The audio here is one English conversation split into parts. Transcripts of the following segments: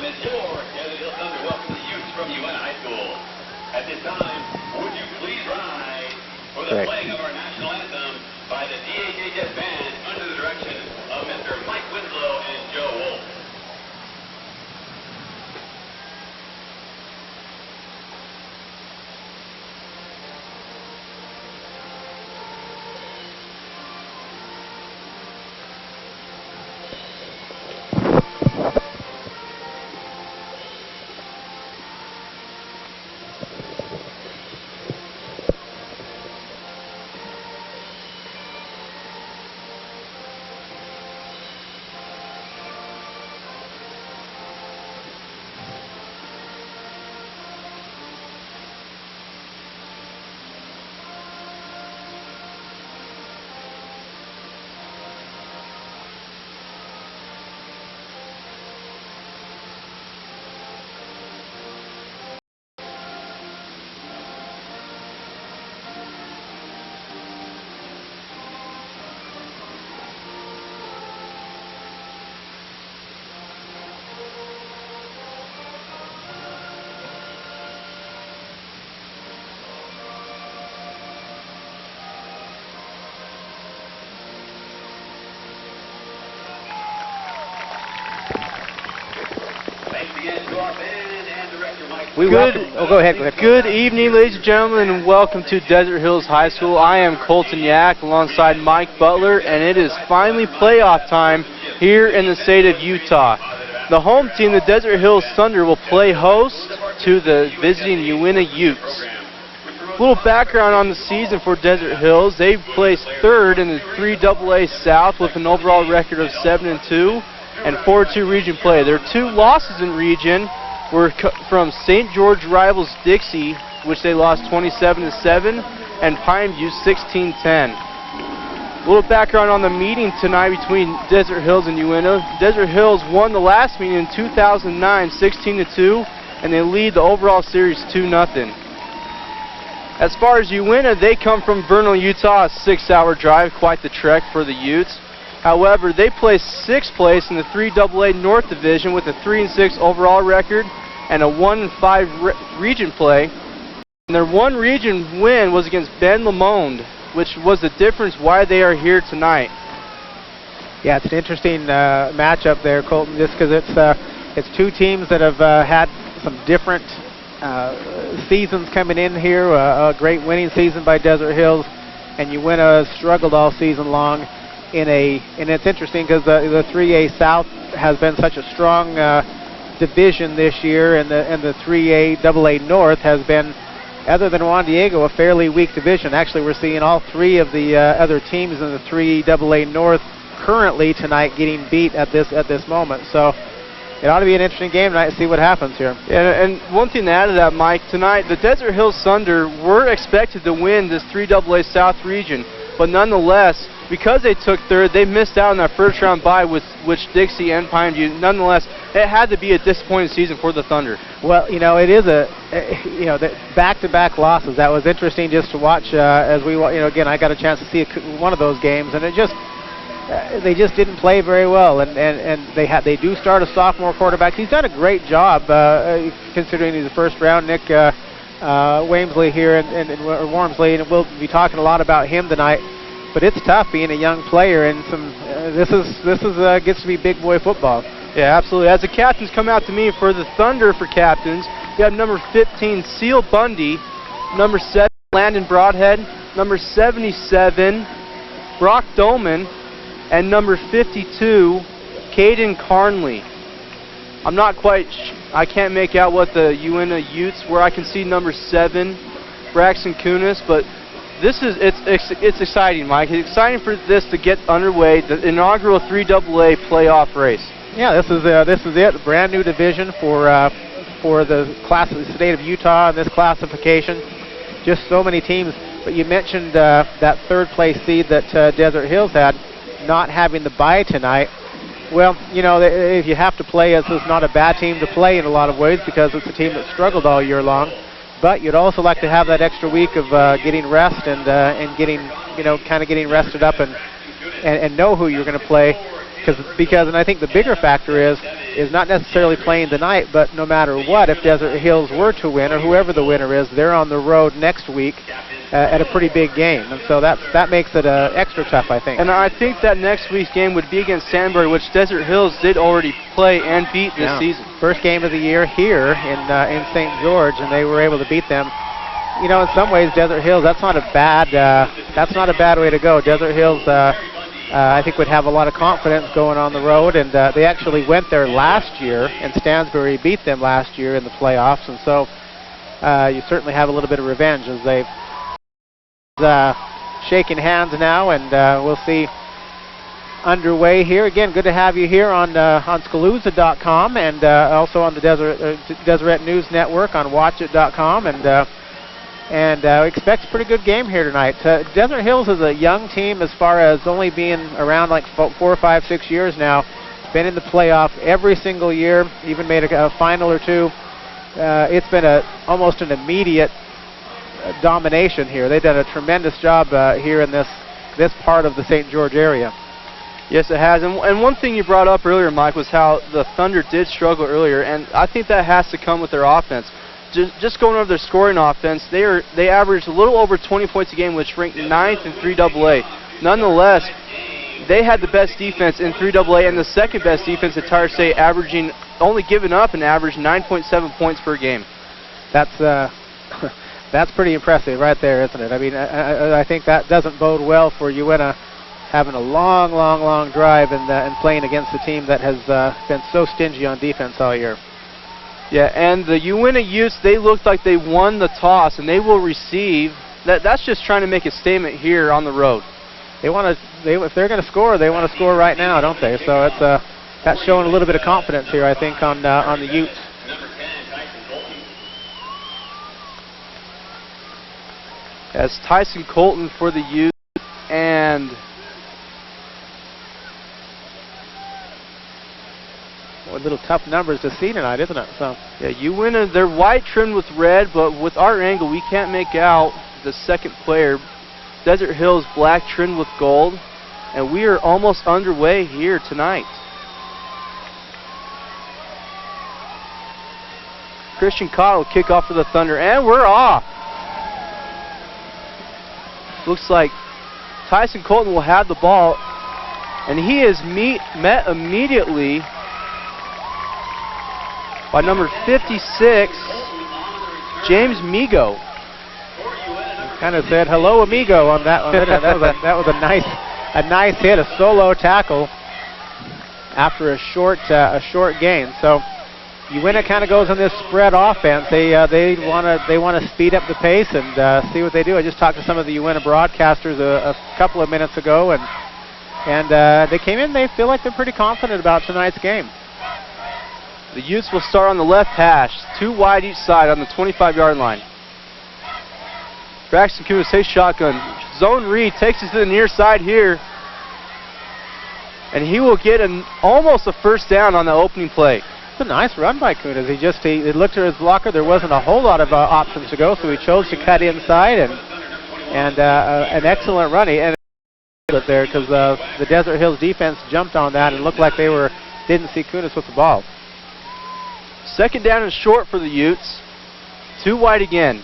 as your Desert Hill Thunder welcome the youth from Uintah High School. At this time, would you please rise for the playing of our national anthem by the DHHS band under the direction of Mr. Mike Winslow and Joe Wolf. Good evening, ladies and gentlemen, and welcome to Desert Hills High School. I am Colton Yak alongside Mike Butler, and it is finally playoff time here in the state of Utah. The home team, the Desert Hills Thunder, will play host to the visiting Uintah Utes. A little background on the season for Desert Hills. They placed third in the 3AA South with an overall record of 7-2 and 4-2 region play. Their two losses in region were from St. George rivals Dixie, which they lost 27-7, and Pine View 16-10. A little background on the meeting tonight between Desert Hills and Uintah. Desert Hills won the last meeting in 2009, 16-2, and they lead the overall series 2-0. As far as Uintah, they come from Vernal, Utah, a 6-hour drive, quite the trek for the Utes. However, they placed 6th place in the 3AA North Division with a 3-6 overall record and a 1-5 region play. And their one region win was against Ben Lamond, which was the difference why they are here tonight. Yeah, it's an interesting matchup there, Colton, just because it's two teams that have had some different seasons coming in here. A great winning season by Desert Hills, and Uintah has struggled all season long. And it's interesting because the 3A South has been such a strong division this year, and the 3A AA North has been, other than Juan Diego, a fairly weak division. Actually, we're seeing all three of the other teams in the 3AA North currently tonight getting beat at this moment. So it ought to be an interesting game tonight to see what happens here. Yeah, and one thing to add to that, Mike, tonight the Desert Hills Thunder were expected to win this 3AA South region, but nonetheless, because they took third, they missed out on that first round bye with which Dixie and Pine View. Nonetheless, it had to be a disappointing season for the Thunder. Well, it is the back-to-back losses. That was interesting just to watch as we, again, I got a chance to see one of those games, and they just didn't play very well. And they do start a sophomore quarterback. He's done a great job considering he's a first round. Nick Wamesley here in Wormsley, and we'll be talking a lot about him tonight. But it's tough being a young player, and this gets to be big boy football. Yeah, absolutely. As the captains come out to me for the Thunder for captains, we have number 15, Seal Bundy, number 7, Landon Broadhead, number 77, Brock Dolman, and number 52, Caden Carnley. I'm not quite I can't make out what the Uintah Utes were. I can see number 7, Braxton Kunis, but it's exciting, Mike. It's exciting for this to get underway, the inaugural 3AA playoff race. Yeah, this is it. A brand new division for the state of Utah in this classification. Just so many teams. But you mentioned that third place seed that Desert Hills had, not having the bye tonight. Well, if you have to play, this is not a bad team to play in a lot of ways because it's a team that struggled all year long. But you'd also like to have that extra week of getting rest and getting, kind of getting rested up and know who you're going to play. because and I think the bigger factor is not necessarily playing tonight, but no matter what, if Desert Hills were to win, or whoever the winner is, they're on the road next week at a pretty big game, and so that makes it extra tough, I think. And I think that next week's game would be against Sandbury, which Desert Hills did already play and beat this season. First game of the year here in St. George, and they were able to beat them. You know, in some ways, Desert Hills, that's not a bad way to go. Desert Hills, I think, would have a lot of confidence going on the road, and they actually went there last year, and Stansbury beat them last year in the playoffs, and so you certainly have a little bit of revenge as they've shaking hands now, and we'll see underway here. Again, good to have you here on Scalooza.com, and also on the Deseret News Network on WATCHit.com, and we expect a pretty good game here tonight. Desert Hills is a young team as far as only being around like 4 or 5, 6 years now. Been in the playoff every single year, even made a final or two. It's been almost an immediate domination here. They've done a tremendous job here in this part of the St. George area. Yes, it has. And one thing you brought up earlier, Mike, was how the Thunder did struggle earlier, and I think that has to come with their offense. Just going over their scoring offense, they averaged a little over 20 points a game, which ranked 9th in 3AA. Nonetheless, they had the best defense in 3AA and the second best defense in entire state, only giving up an average 9.7 points per game. That's pretty impressive right there, isn't it? I mean, I think that doesn't bode well for Uintah having a long drive and playing against a team that has been so stingy on defense all year. Yeah, and the Uintah Utes, they looked like they won the toss, and they will receive. That's just trying to make a statement here on the road. If they're going to score, they want to score right now, don't they? So that's showing a little bit of confidence here, I think, on the Utes. As Tyson Colton for the Utes, and a little tough numbers to see tonight, isn't it? So yeah, Uintah, they're white trimmed with red, but with our angle, we can't make out the second player. Desert Hills black trimmed with gold, and we are almost underway here tonight. Christian Cott will kick off for the Thunder, and we're off. Looks like Tyson Colton will have the ball, and he is met immediately by number 56, James Migo. Kind of said hello, amigo, on that one. that was a nice hit, a solo tackle after a short gain. So Uintah kind of goes on this spread offense. They want to speed up the pace and see what they do. I just talked to some of the Uintah broadcasters a couple of minutes ago, and they came in. They feel like they're pretty confident about tonight's game. The Utes will start on the left hash, 2 wide each side on the 25-yard line. Braxton Kunis takes shotgun. Zone read takes it to the near side here, and he will get almost a first down on the opening play. It's a nice run by Kunis. He looked at his blocker. There wasn't a whole lot of options to go, so he chose to cut inside, and an excellent run. And there because the Desert Hills defense jumped on that and looked like they didn't see Kunis with the ball. Second down and short for the Utes. 2 wide again.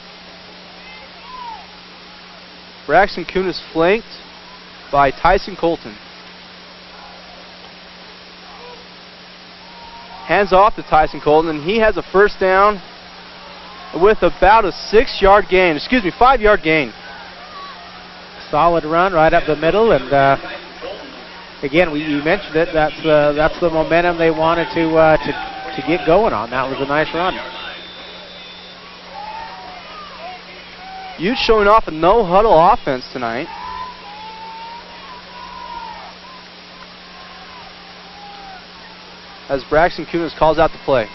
Braxton Kunis flanked by Tyson Colton. Hands off to Tyson Colton, and he has a first down with about a 6-yard gain. 5-yard gain. Solid run right up the middle, and again, you mentioned it. That's the momentum they wanted to get going on. That was a nice run. Utes showing off a no-huddle offense tonight. As Braxton Kunis calls out the play.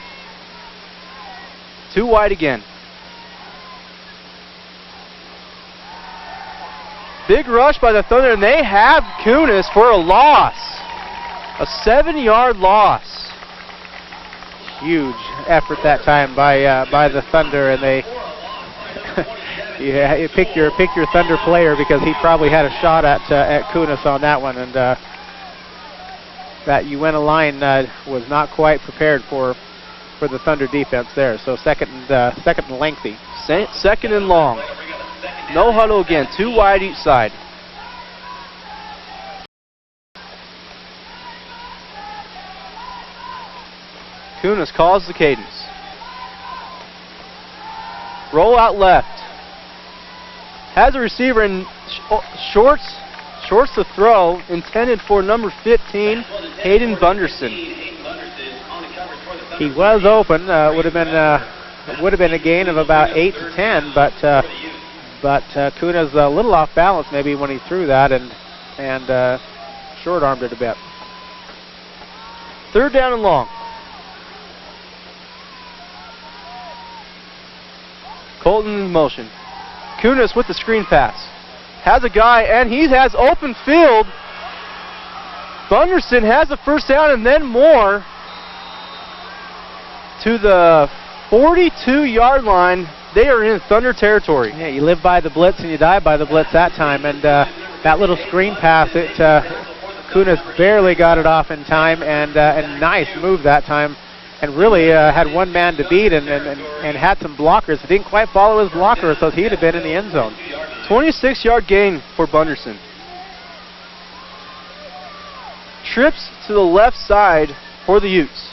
2 wide again. Big rush by the Thunder, and they have Kunis for a loss. A 7-yard loss. Huge effort that time by the Thunder, and they you pick your Thunder player because he probably had a shot at Kunis on that one, and that Uintah line was not quite prepared for the Thunder defense there. So second and lengthy. Second and long. No huddle again. 2 wide each side. Kunis calls the cadence. Roll out left. Has a receiver in shorts to throw, intended for number 15, Hayden Bunderson. He was open. Would have been a gain of about 8 to 10, but Kuna's a little off balance maybe when he threw that and short-armed it a bit. Third down and long. Colton in motion. Kunis with the screen pass. Has a guy, and he has open field. Bunderson has a first down and then more to the 42-yard line. They are in Thunder territory. Yeah, you live by the blitz and you die by the blitz that time. And that little screen pass, Kunis barely got it off in time, and nice move that time. And really had one man to beat and had some blockers. Didn't quite follow his blocker, so he'd have been in the end zone. 26-yard gain for Bunderson. Trips to the left side for the Utes.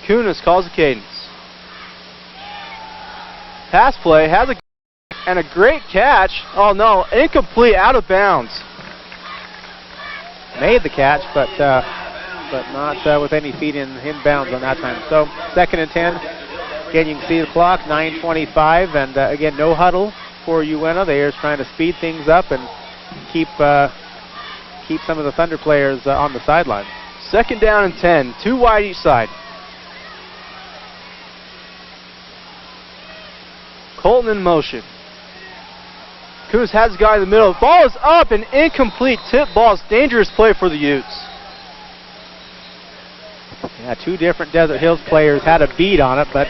Kunis calls the cadence. Pass play, has a and a great catch. Oh no, incomplete, out of bounds. Made the catch, but not with any feet inbounds on that time. So second and 10. Again, you can see the clock, 9:25, and again, no huddle for Uintah. They are trying to speed things up and keep some of the Thunder players on the sideline. Second down and 10, 2 wide each side. Colton in motion. Kunis has a guy in the middle. Ball is up and incomplete. Tip ball is dangerous play for the Utes. Yeah, 2 different Desert Hills players had a beat on it, but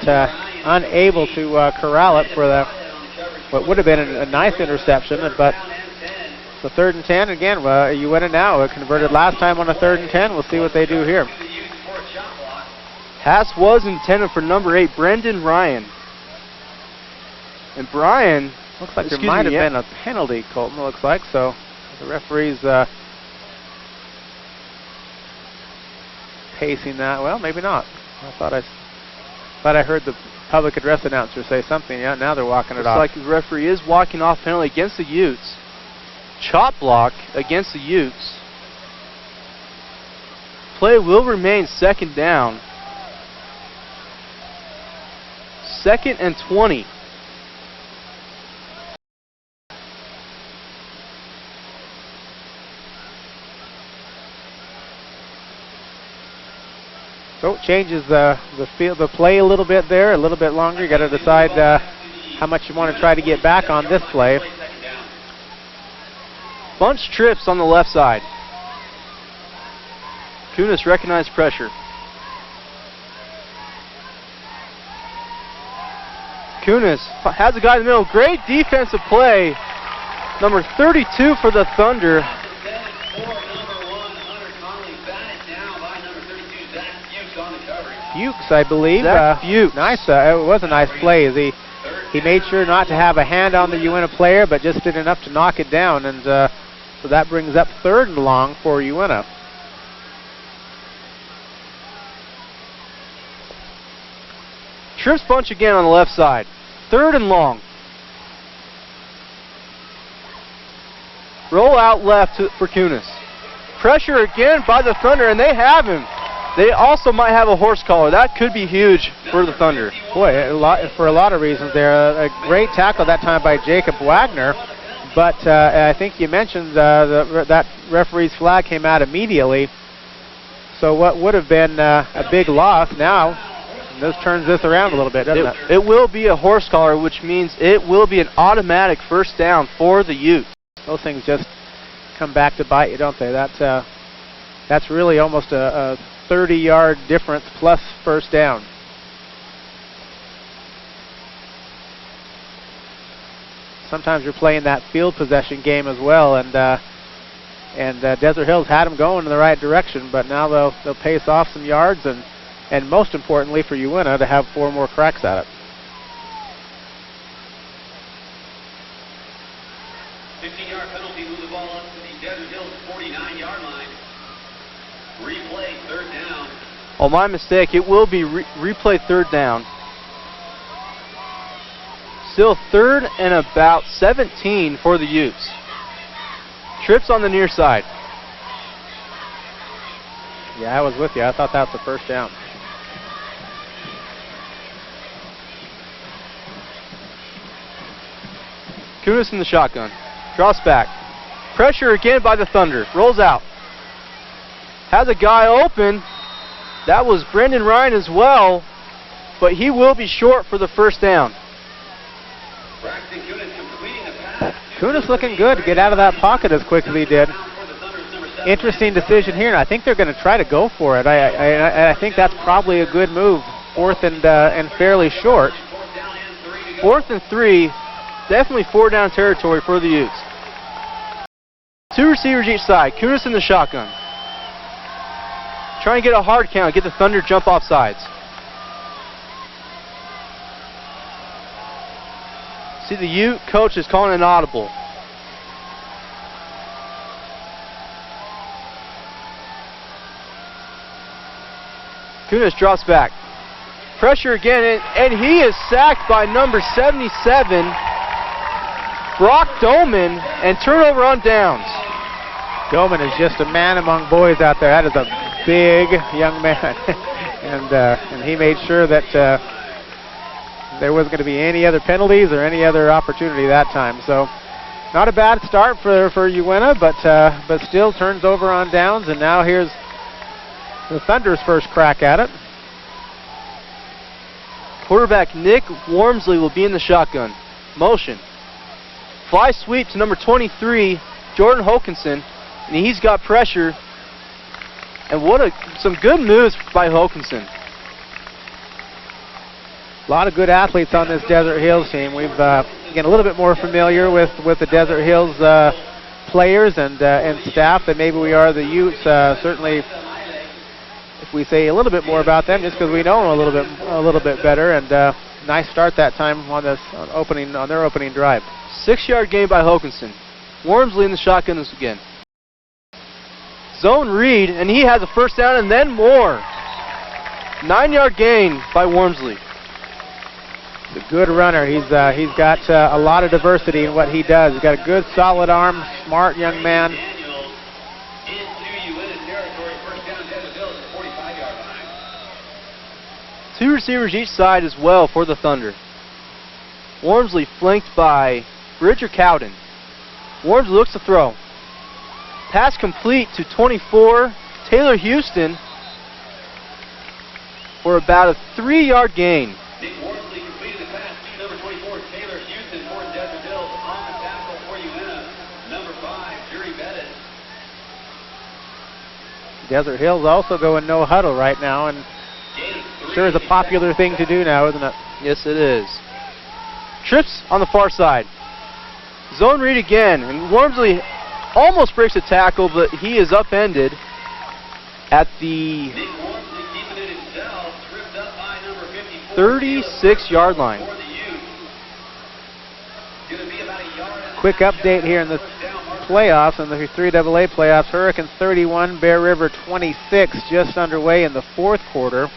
unable to corral it for what would have been a nice interception. But the 3rd and 10 again. Uintah now converted last time on a 3rd and 10. We'll see what they do here. Pass was intended for number 8, Brendan Ryan. And Brian, looks like there might have been a penalty, Colton, looks like. So the referee's pacing that. Well, maybe not. I thought I heard the public address announcer say something. Yeah, now they're walking it off. Looks like the referee is walking off penalty against the Utes. Chop block against the Utes. Play will remain second down. 2nd and 20. So it changes the play a little bit there, a little bit longer. You got to decide how much you want to try to get back on this play. Bunch trips on the left side. Kunis recognized pressure. Kunis has a guy in the middle. Great defensive play. Number 32 for the Thunder. Fuchs, I believe. Fuchs. Nice. It was a nice play. As he made sure not to have a hand on the Uintah player, but just did enough to knock it down. And so that brings up 3rd and long for Uintah. Trips bunch again on the left side. 3rd and long. Roll out left for Kunis. Pressure again by the Thunder, and they have him. They also might have a horse collar. That could be huge for the Thunder. Boy, for a lot of reasons there. A great tackle that time by Jacob Wagner. But I think you mentioned that referee's flag came out immediately. So what would have been a big loss now, this turns this around a little bit, doesn't it? It will be a horse collar, which means it will be an automatic first down for the Utes. Those things just come back to bite you, don't they? That's really almost a 30-yard difference plus first down. sometimes you're playing that field possession game as well, and Desert Hills had them going in the right direction, but now they'll pace off some yards, and most importantly for Uintah to have 4 more cracks at it. 15-yard penalty, move the ball up to the Desert Hills 49-yard line. Replay, 3rd down. Oh, my mistake. It will be replay 3rd down. Still 3rd and about 17 for the Utes. Trips on the near side. Yeah, I was with you. I thought that was the 1st down. Kunis in the shotgun. Drops back. Pressure again by the Thunder. Rolls out. Has a guy open. That was Brendan Ryan as well, but he will be short for the 1st down. Kunis looking good to get out of that pocket as quick as he did. Interesting decision here, and I think they're going to try to go for it. I think that's probably a good move. 4th and fairly short. 4th and 3. Definitely 4-down territory for the Utes. 2 receivers each side. Kunis in the shotgun. Trying to get a hard count, get the Thunder jump off sides. See, the Ute coach is calling an audible. Kunis drops back. Pressure again, and he is sacked by number 77, Brock Doman, and turnover on downs. Doman is just a man among boys out there. That is a big young man. and he made sure that there wasn't going to be any other penalties or any other opportunity that time. So not a bad start for Uintah, but still turns over on downs, and now here's the Thunder's first crack at it. Quarterback Nick Wormsley will be in the shotgun. Motion. Fly sweep to number 23, Jordan Hokinson, and he's got pressure. And some good moves by Hokinson. A lot of good athletes on this Desert Hills team. We've getting a little bit more familiar with the Desert Hills players and staff than maybe we are the Utes. Certainly, if we say a little bit more about them, just because we know them a little bit better. And nice start that time on their opening drive. 6-yard gain by Hokinson. Wormsley in the shotgun again. Zone read, and he has a 1st down and then more. 9-yard gain by Wormsley. He's a good runner. He's got a lot of diversity in what he does. He's got a good, solid arm, smart young man. Two receivers each side as well for the Thunder. Wormsley flanked by Bridger Cowden. Wormsley looks to throw. Pass complete to 24, Taylor Houston, for about a 3-yard gain. Nick Wormsley completed the pass to number 24, Taylor Houston for Desert Hills. On the tackle for Uintah, number 5, Jerry Bettis. Desert Hills also going no huddle right now, and sure is a popular thing to do now, isn't it? Yes, it is. Trips on the far side. Zone read again, and Wormsley almost breaks a tackle, but he is upended at the 36-yard line. Quick update here in the playoffs, in the 3AA playoffs. Hurricanes 31, Bear River 26, just underway in the 4th quarter.